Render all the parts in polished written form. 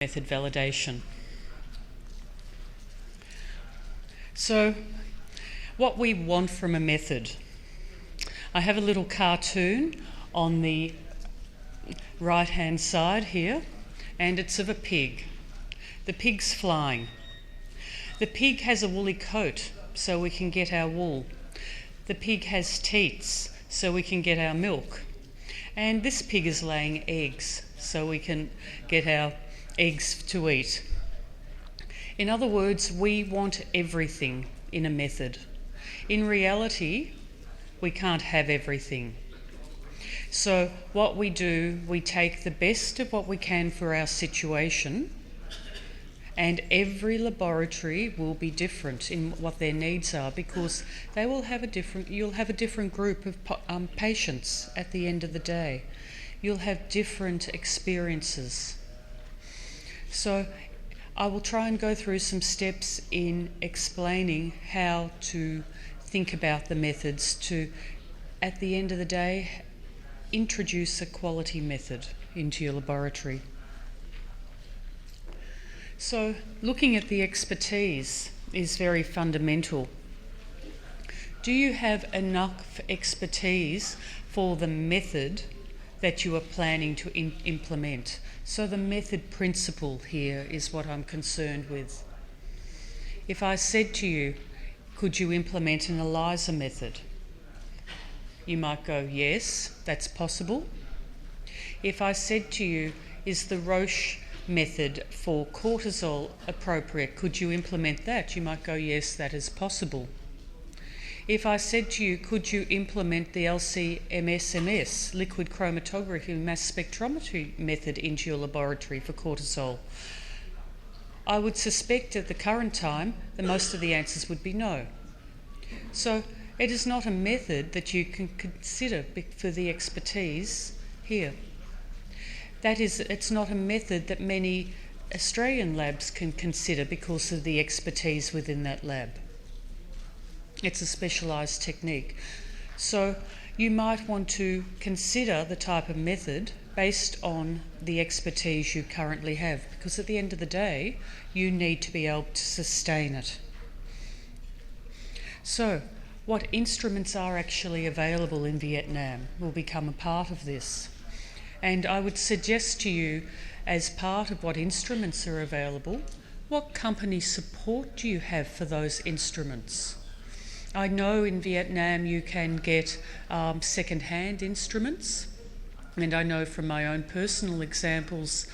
method validation. So, what we want from a method. I have a little cartoon on the right-hand side here, and it's of a pig. The pig's flying. The pig has a woolly coat, so we can get our wool. The pig has teats, so we can get our milk. And this pig is laying eggs, so we can get our eggs to eat. In other words, we want everything in a method. In reality, we can't have everything. So what we do, we take the best of what we can for our situation, and every laboratory will be different in what their needs are, because they will have you'll have a different group of patients at the end of the day. You'll have different experiences. So I will try and go through some steps in explaining how to think about the methods to, at the end of the day, introduce a quality method into your laboratory. So looking at the expertise is very fundamental. Do you have enough expertise for the method that you are planning to implement? So the method principle here is what I'm concerned with. If I said to you, could you implement an ELISA method? You might go, yes, that's possible. If I said to you, is the Roche method for cortisol appropriate? Could you implement that? You might go, yes, that is possible. If I said to you, could you implement the LC-MS, liquid chromatography mass spectrometry method into your laboratory for cortisol? I would suspect at the current time that most of the answers would be no. So it is not a method that you can consider for the expertise here. That is, it's not a method that many Australian labs can consider because of the expertise within that lab. It's a specialised technique. So you might want to consider the type of method based on the expertise you currently have, because at the end of the day, you need to be able to sustain it. So, what instruments are actually available in Vietnam will become a part of this. And I would suggest to you, as part of what instruments are available, what company support do you have for those instruments? I know in Vietnam you can get second-hand instruments, and I know from my own personal examples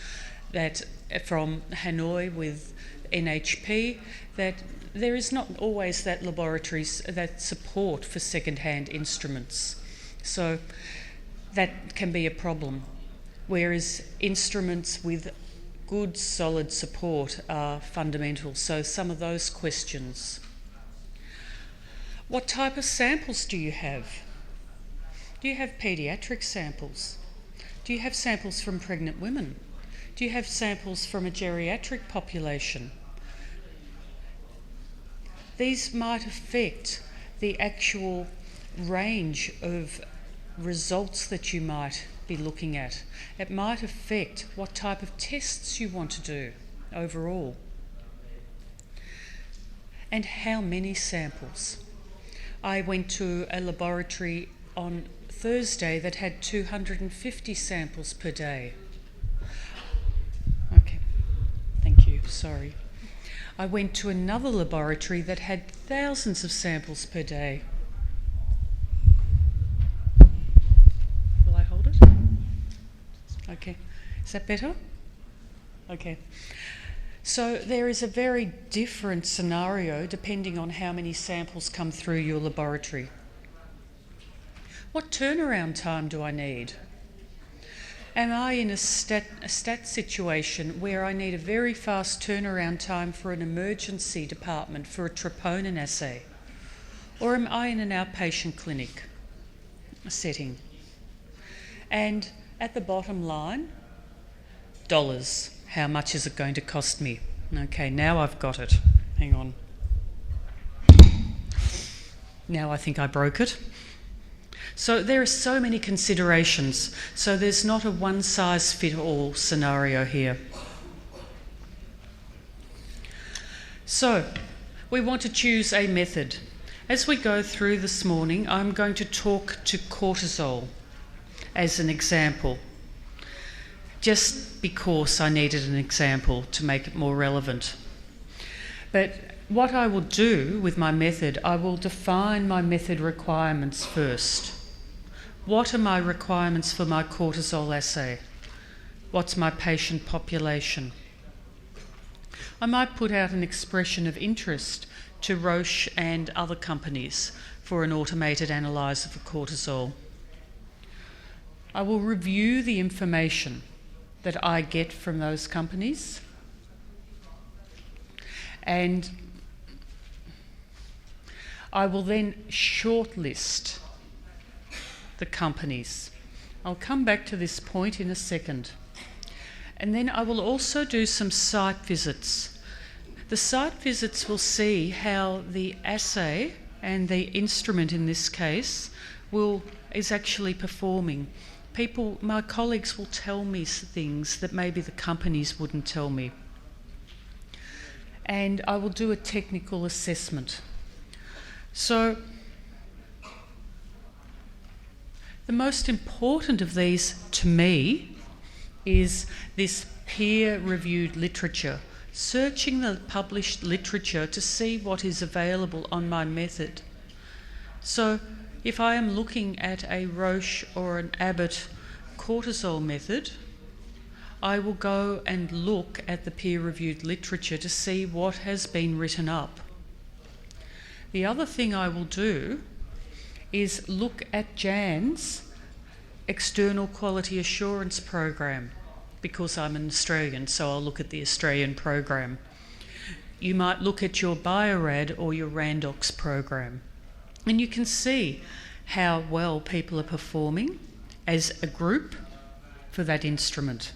that from Hanoi with NHP that there is not always that support for second-hand instruments. So that can be a problem. Whereas instruments with good, solid support are fundamental. So some of those questions. What type of samples do you have? Do you have paediatric samples? Do you have samples from pregnant women? Do you have samples from a geriatric population? These might affect the actual range of results that you might be looking at. It might affect what type of tests you want to do overall. And how many samples. I went to a laboratory on Thursday that had 250 samples per day. Okay, thank you, sorry. I went to another laboratory that had thousands of samples per day. Will I hold it? Okay, is that better? Okay. So there is a very different scenario depending on how many samples come through your laboratory. What turnaround time do I need? Am I in a stat situation where I need a very fast turnaround time for an emergency department for a troponin assay? Or am I in an outpatient clinic setting? And at the bottom line, dollars. How much is it going to cost me? Okay, now I've got it. Hang on. Now I think I broke it. So there are so many considerations. So there's not a one-size-fit-all scenario here. So, we want to choose a method. As we go through this morning, I'm going to talk to cortisol as an example, just because I needed an example to make it more relevant. But what I will do with my method, I will define my method requirements first. What are my requirements for my cortisol assay? What's my patient population? I might put out an expression of interest to Roche and other companies for an automated analyzer for cortisol. I will review the information that I get from those companies, and I will then shortlist the companies. I'll come back to this point in a second. And then I will also do some site visits. The site visits will see how the assay and the instrument in this case is actually performing. My colleagues will tell me things that maybe the companies wouldn't tell me. And I will do a technical assessment. So, the most important of these to me is this peer-reviewed literature, searching the published literature to see what is available on my method. So if I am looking at a Roche or an Abbott cortisol method, I will go and look at the peer-reviewed literature to see what has been written up. The other thing I will do is look at Jan's External Quality Assurance Program, because I'm an Australian, so I'll look at the Australian program. You might look at your Biorad or your Randox program, and you can see how well people are performing as a group for that instrument.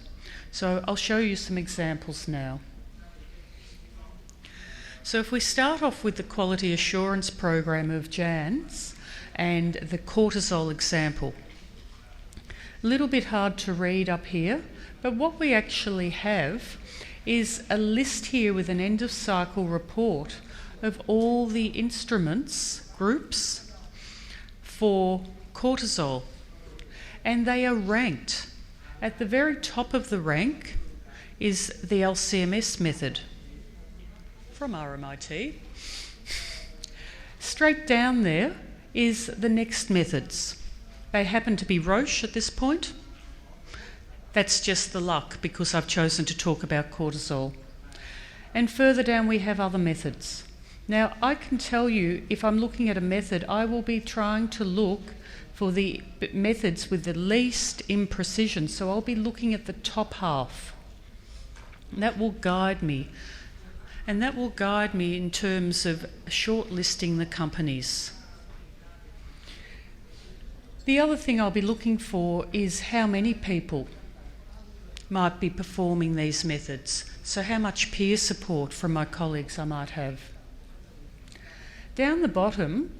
So I'll show you some examples now. So if we start off with the Quality Assurance Program of Jan's and the cortisol example. A little bit hard to read up here, but what we actually have is a list here with an end of cycle report of all the instruments groups for cortisol, and they are ranked. At the very top of the rank is the LCMS method from RMIT. Straight down there is the next methods. They happen to be Roche at this point. That's just the luck because I've chosen to talk about cortisol. And further down we have other methods. Now I can tell you if I'm looking at a method, I will be trying to look for the methods with the least imprecision. So I'll be looking at the top half. And that will guide me. And that will guide me in terms of shortlisting the companies. The other thing I'll be looking for is how many people might be performing these methods. So how much peer support from my colleagues I might have. Down the bottom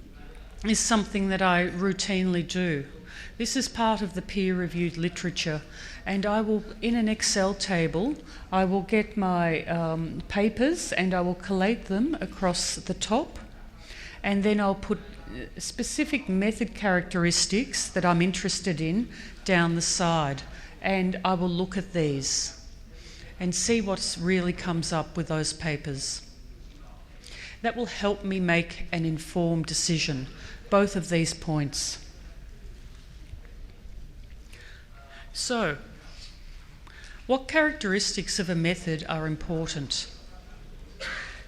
is something that I routinely do. This is part of the peer-reviewed literature, and I will, in an Excel table, I will get my papers and I will collate them across the top, and then I'll put specific method characteristics that I'm interested in down the side, and I will look at these and see what really comes up with those papers. That will help me make an informed decision, both of these points. So, what characteristics of a method are important?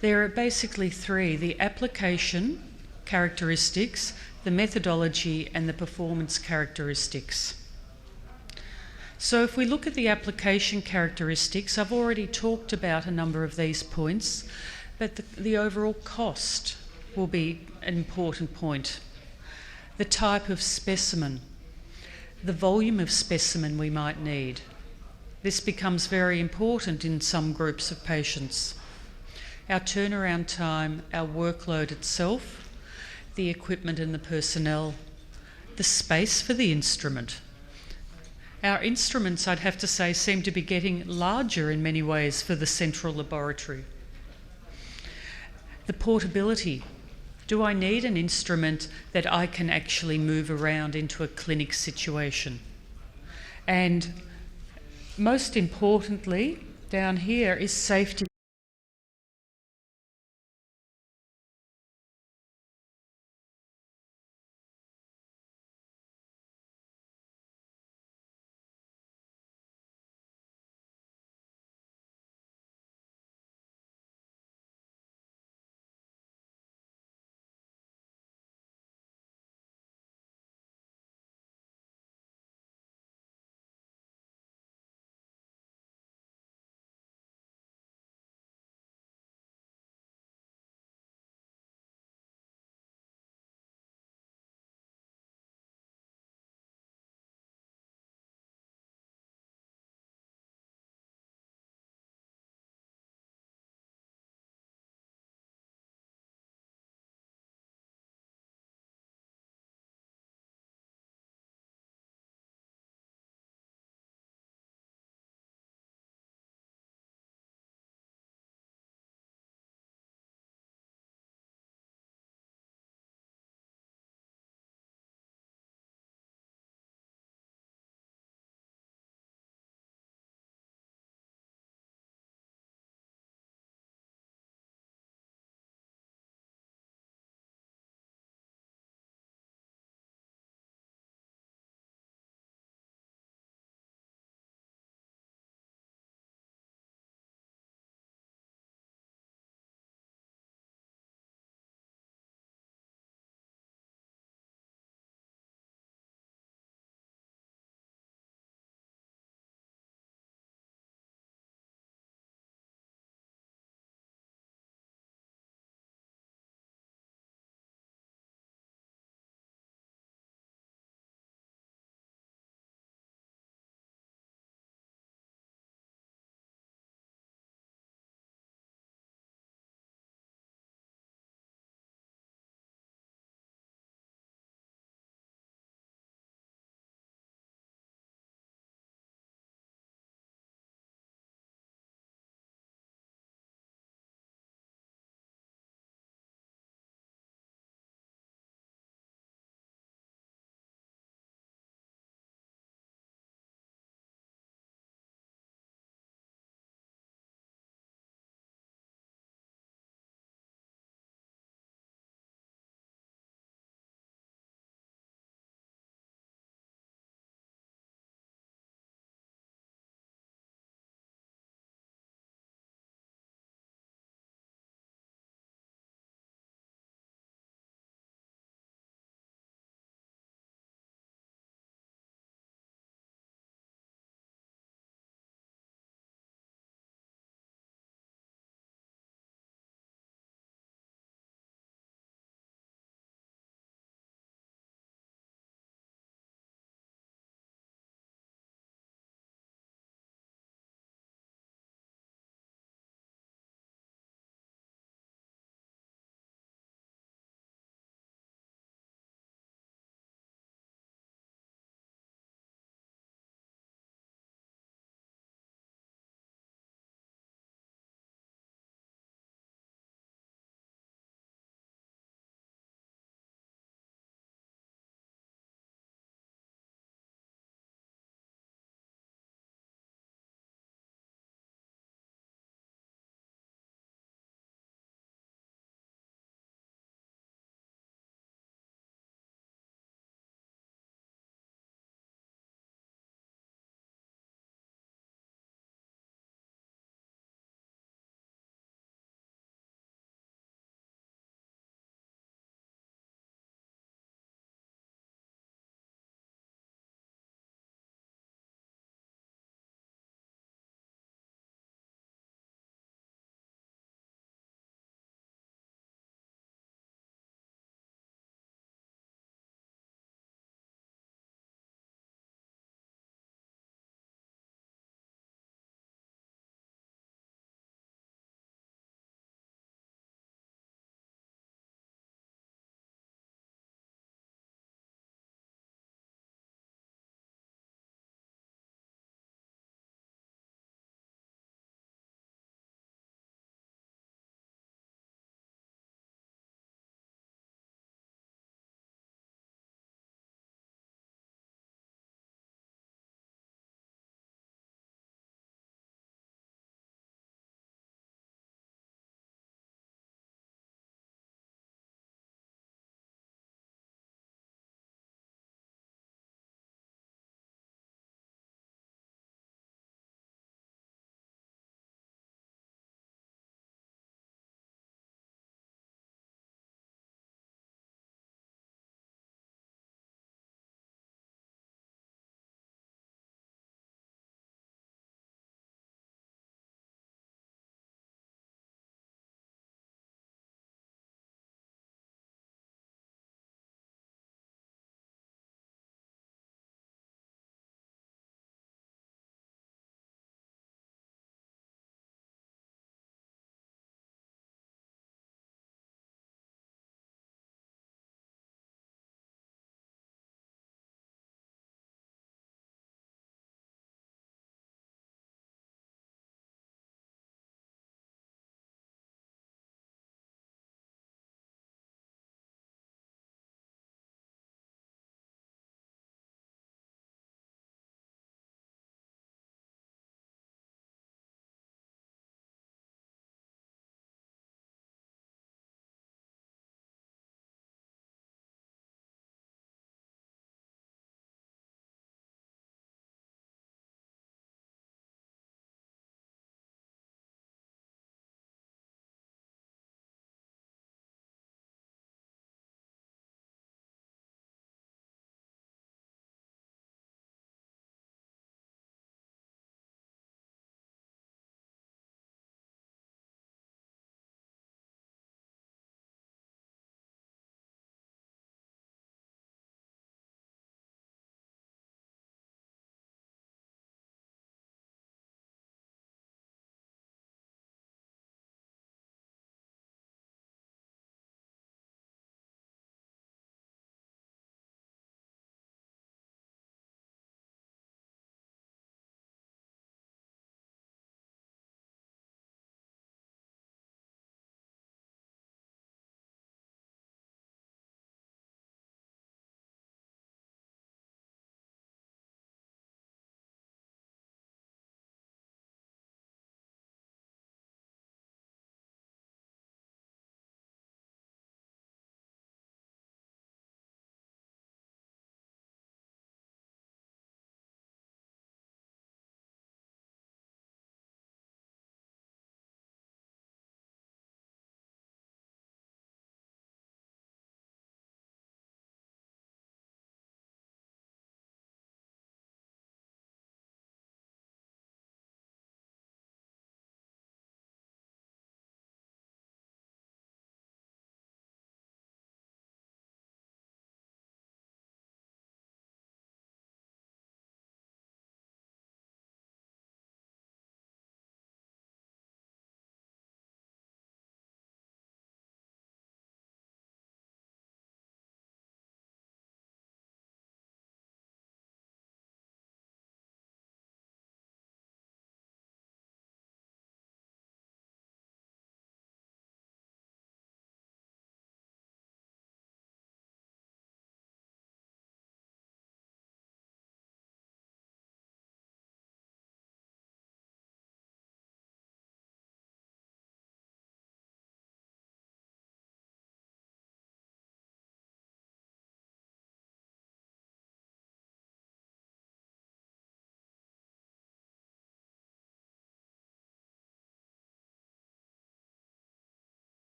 There are basically three: the application characteristics, the methodology, and the performance characteristics. So if we look at the application characteristics, I've already talked about a number of these points, but the overall cost will be an important point. The type of specimen, the volume of specimen we might need. This becomes very important in some groups of patients. Our turnaround time, our workload itself, the equipment and the personnel, the space for the instrument. Our instruments, I'd have to say, seem to be getting larger in many ways for the central laboratory. The portability. Do I need an instrument that I can actually move around into a clinic situation? And most importantly, down here is safety.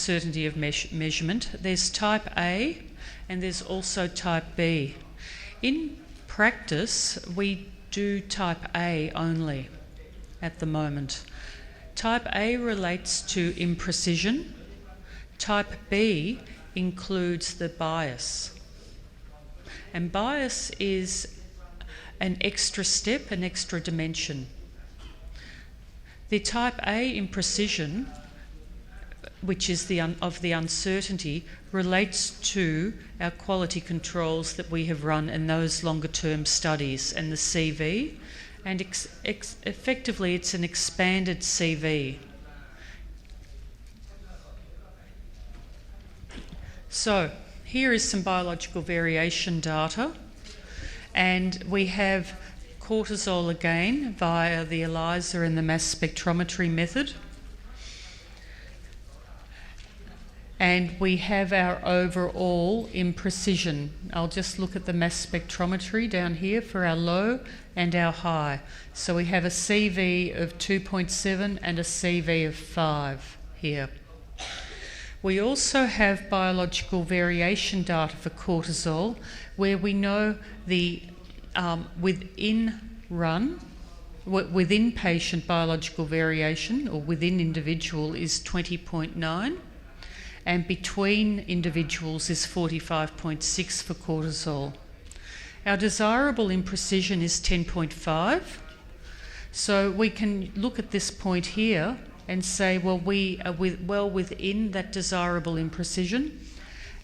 uncertainty of measurement. There's type A and there's also type B. In practice, we do type A only at the moment. Type A relates to imprecision. Type B includes the bias. And bias is an extra step, an extra dimension. The type A imprecision, which is of the uncertainty, relates to our quality controls that we have run in those longer term studies and the CV, and effectively it's an expanded CV. So here is some biological variation data, and we have cortisol again via the ELISA and the mass spectrometry method. And we have our overall imprecision. I'll just look at the mass spectrometry down here for our low and our high. So we have a CV of 2.7 and a CV of 5 here. We also have biological variation data for cortisol, where we know the within patient biological variation, or within individual, is 20.9. And between individuals is 45.6 for cortisol. Our desirable imprecision is 10.5. So we can look at this point here and say, well, we are well within that desirable imprecision.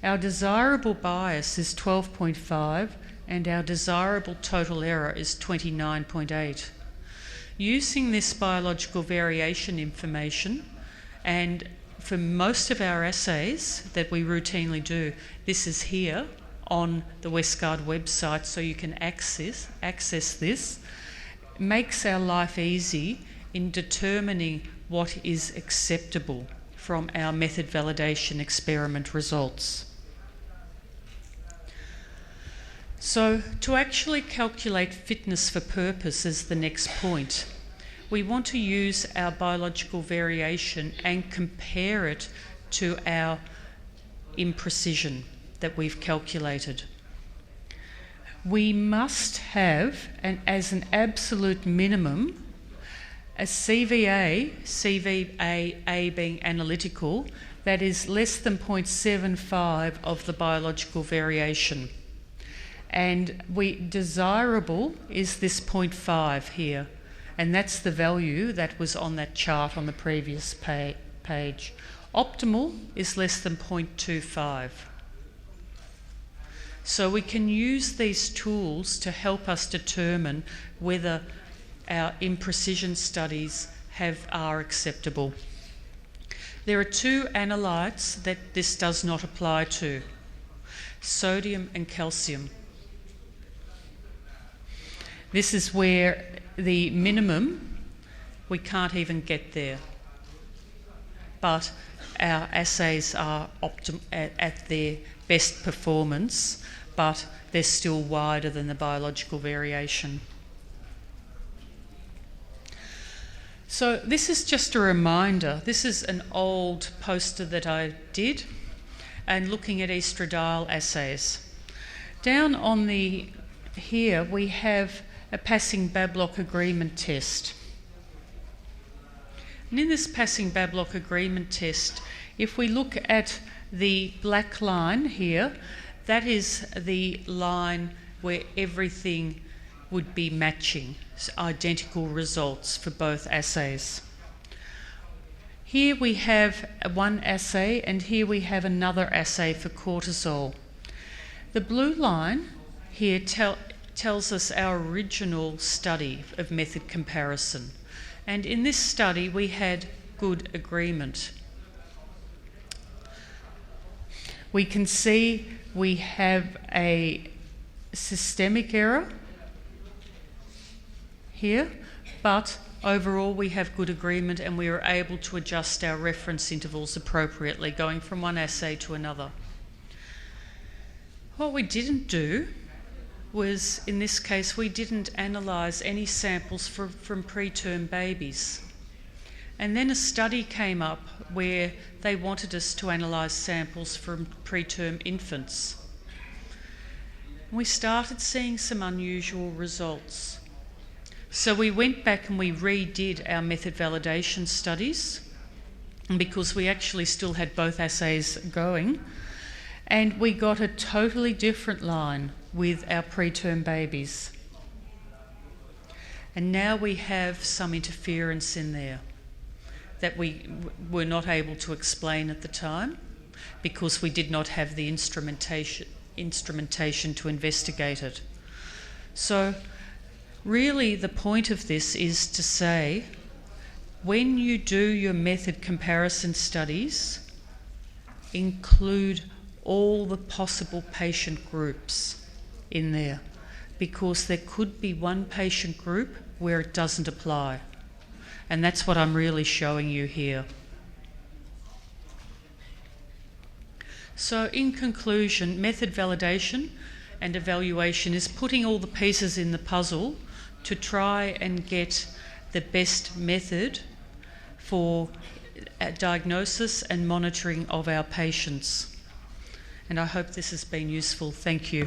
Our desirable bias is 12.5 and our desirable total error is 29.8. Using this biological variation information, and for most of our assays that we routinely do, this is here on the Westgard website, so you can access this, makes our life easy in determining what is acceptable from our method validation experiment results. So to actually calculate fitness for purpose is the next point. We want to use our biological variation and compare it to our imprecision that we've calculated. We must have, as an absolute minimum, a CVA being analytical, that is less than 0.75 of the biological variation. And desirable is this 0.5 here. And that's the value that was on that chart on the previous page. Optimal is less than 0.25. So we can use these tools to help us determine whether our imprecision studies are acceptable. There are two analytes that this does not apply to: sodium and calcium. This is where the minimum, we can't even get there. But our assays are at their best performance, but they're still wider than the biological variation. So this is just a reminder. This is an old poster that I did, and looking at estradiol assays. Down on here we have a passing Bablock agreement test. And in this passing Bablock agreement test, if we look at the black line here, that is the line where everything would be matching, so identical results for both assays. Here we have one assay, and here we have another assay for cortisol. The blue line here tells us our original study of method comparison. And in this study, we had good agreement. We can see we have a systemic error here, but overall we have good agreement, and we are able to adjust our reference intervals appropriately, going from one assay to another. What we didn't do was, in this case, we didn't analyse any samples from preterm babies. And then a study came up where they wanted us to analyse samples from preterm infants. We started seeing some unusual results. So we went back and we redid our method validation studies, because we actually still had both assays going, and we got a totally different line with our preterm babies. And now we have some interference in there that we were not able to explain at the time because we did not have the instrumentation to investigate it. So really the point of this is to say, when you do your method comparison studies, include all the possible patient groups in there, because there could be one patient group where it doesn't apply. And that's what I'm really showing you here. So in conclusion, method validation and evaluation is putting all the pieces in the puzzle to try and get the best method for diagnosis and monitoring of our patients. And I hope this has been useful. Thank you.